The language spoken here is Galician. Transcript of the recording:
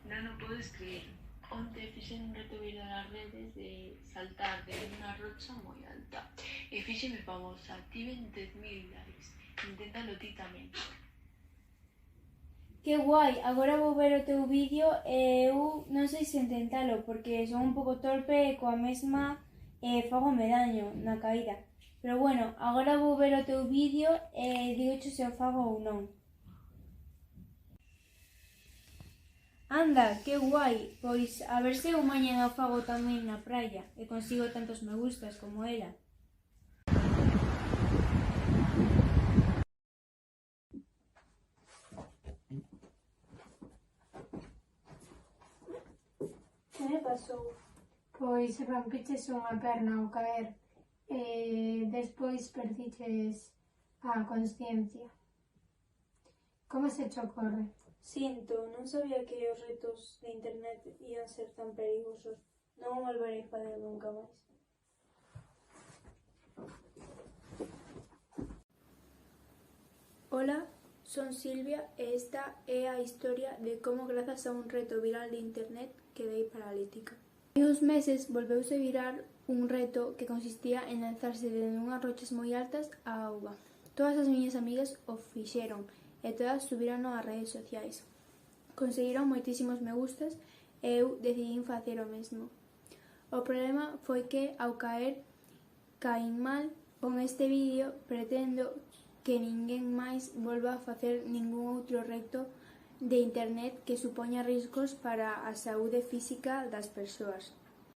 Non o podes creer. Onte fixen un reto viral nas redes de saltar de unha rocha moi alta. E fíxeme famosa, tiven 10.000 likes. Inténtalo ti tamén. Que guai, agora vou ver o teu vídeo e eu non sei se intentalo porque son un pouco torpe e coa mesma fagome daño na caída. Pero bueno, agora vou ver o teu vídeo e digoche se o fago ou non. Anda, que guai, pois a ver se eu mañana o fago tamén na praia e consigo tantos me gustas como ela. Que me pasou? Pois rompiches unha perna ao caer e despois perdiches a consciencia. Como se che ocorre? Sinto, non sabía que os retos de internet ian ser tan perigosos. Non o volverei fazer nunca máis. Ola, son Silvia e esta é a historia de como grazas a un reto viral de internet quedei paralítica. Hai uns meses volveuse virar un reto que consistía en lanzarse dende unhas rochas moi altas á auga. Todas as miñas amigas o fixeron e todas subirono ás redes sociais. Conseguiron moitísimos me gustas e eu decidín facer o mesmo. O problema foi que ao caer caín mal. Con este vídeo pretendo que ninguén máis volva a facer ningún outro reto de internet que supoña riscos para a saúde física das persoas.